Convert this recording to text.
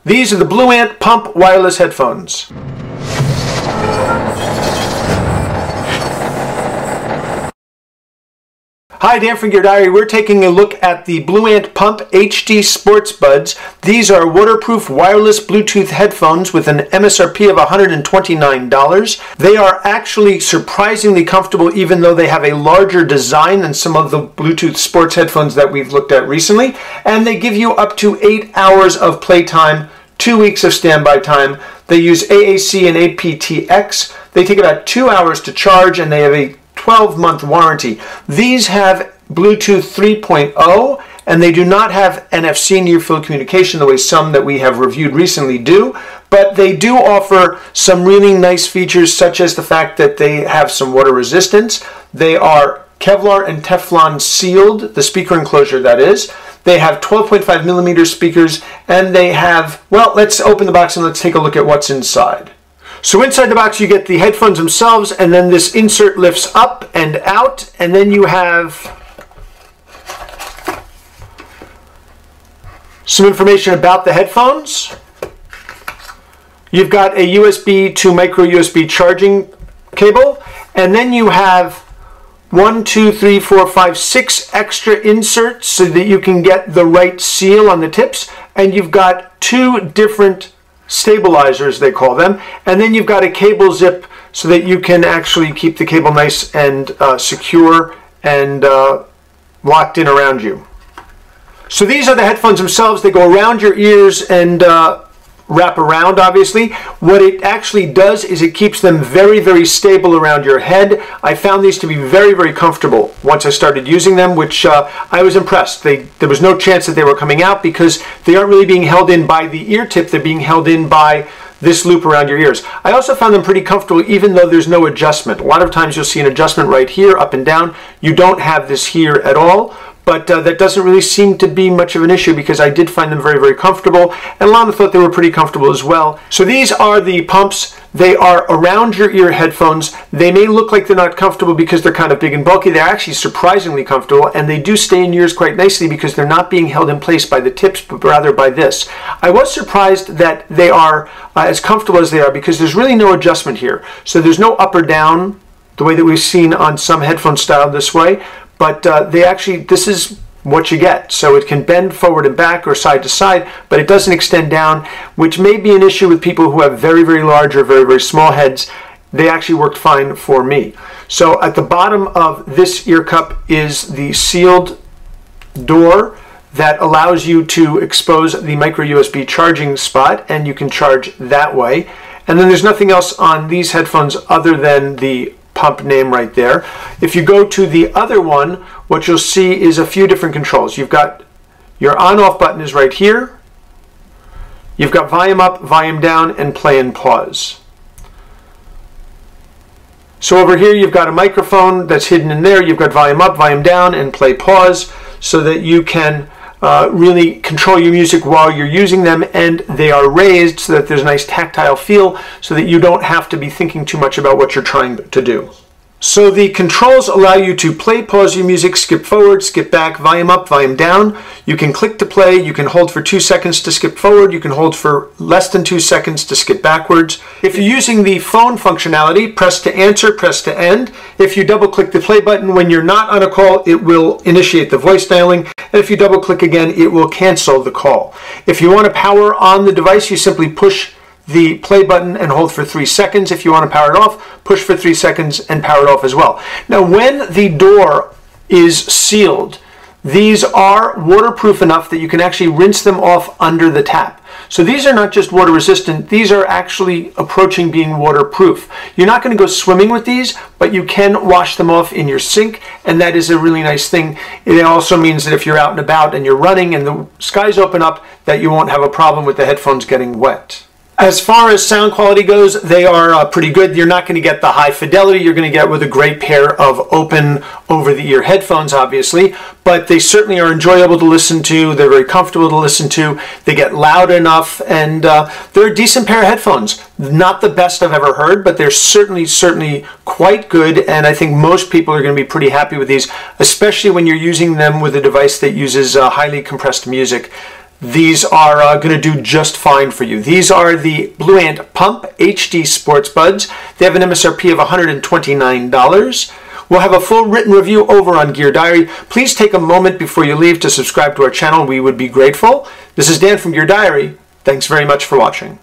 These are the BlueAnt Pump wireless headphones. Hi, Dan from Gear Diary. We're taking a look at the BlueAnt Pump HD Sportsbuds. These are waterproof wireless Bluetooth headphones with an MSRP of $129. They are actually surprisingly comfortable, even though they have a larger design than some of the Bluetooth sports headphones that we've looked at recently. And they give you up to 8 hours of playtime, 2 weeks of standby time. They use AAC and aptX. They take about 2 hours to charge, and they have a 12-month warranty. These have Bluetooth 3.0, and they do not have NFC, near field communication, the way some that we have reviewed recently do, but they do offer some really nice features, such as the fact that they have some water resistance. They are Kevlar and Teflon sealed, the speaker enclosure that is. They have 12.5 millimeter speakers, and they have, well, let's open the box and let's take a look at what's inside. So inside the box you get the headphones themselves, and then this insert lifts up and out, and then you have some information about the headphones. You've got a USB to micro USB charging cable, and then you have 1, 2, 3, 4, 5, 6 extra inserts so that you can get the right seal on the tips, and you've got 2 different stabilizers, they call them, and then you've got a cable zip so that you can actually keep the cable nice and secure and locked in around you. So these are the headphones themselves. They go around your ears and wrap around, obviously. What it actually does is it keeps them very, very stable around your head. I found these to be very, very comfortable once I started using them, which I was impressed. There was no chance that they were coming out because they aren't really being held in by the ear tip. They're being held in by this loop around your ears. I also found them pretty comfortable even though there's no adjustment. A lot of times you'll see an adjustment right here, up and down. You don't have this here at all. But that doesn't really seem to be much of an issue because I did find them very, very comfortable, and Lana thought they were pretty comfortable as well. So these are the pumps. They are around your ear headphones. They may look like they're not comfortable because they're kind of big and bulky. They're actually surprisingly comfortable, and they do stay in your ears quite nicely because they're not being held in place by the tips, but rather by this. I was surprised that they are as comfortable as they are because there's really no adjustment here. So there's no up or down the way that we've seen on some headphones styled this way. But this is what you get. So it can bend forward and back or side to side, but it doesn't extend down, which may be an issue with people who have very, very large or very, very small heads. They actually worked fine for me. So at the bottom of this ear cup is the sealed door that allows you to expose the micro USB charging spot, and you can charge that way. And then there's nothing else on these headphones other than the pump name right there. If you go to the other one, what you'll see is a few different controls. You've got your on-off button is right here. You've got volume up, volume down, and play and pause. So over here you've got a microphone that's hidden in there. You've got volume up, volume down, and play pause so that you can really control your music while you're using them, and they are raised so that there's a nice tactile feel so that you don't have to be thinking too much about what you're trying to do. So the controls allow you to play, pause your music, skip forward, skip back, volume up, volume down. You can click to play, you can hold for 2 seconds to skip forward, you can hold for less than 2 seconds to skip backwards. If you're using the phone functionality, press to answer, press to end. If you double click the play button when you're not on a call, it will initiate the voice dialing. And if you double click again, it will cancel the call. If you want to power on the device, you simply push the play button and hold for 3 seconds. If you want to power it off, push for 3 seconds and power it off as well. Now, when the door is sealed, these are waterproof enough that you can actually rinse them off under the tap. So these are not just water resistant, these are actually approaching being waterproof. You're not going to go swimming with these, but you can wash them off in your sink, and that is a really nice thing. It also means that if you're out and about and you're running and the skies open up, that you won't have a problem with the headphones getting wet. As far as sound quality goes, they are pretty good. You're not going to get the high fidelity you're going to get with a great pair of open over-the-ear headphones, obviously, but they certainly are enjoyable to listen to. They're very comfortable to listen to. They get loud enough, and they're a decent pair of headphones. Not the best I've ever heard, but they're certainly quite good, and I think most people are going to be pretty happy with these, especially when you're using them with a device that uses highly compressed music. these are going to do just fine for you. These are the BlueAnt Pump HD Sports Buds. They have an MSRP of $129. We'll have a full written review over on Gear Diary. Please take a moment before you leave to subscribe to our channel. We would be grateful. This is Dan from Gear Diary. Thanks very much for watching.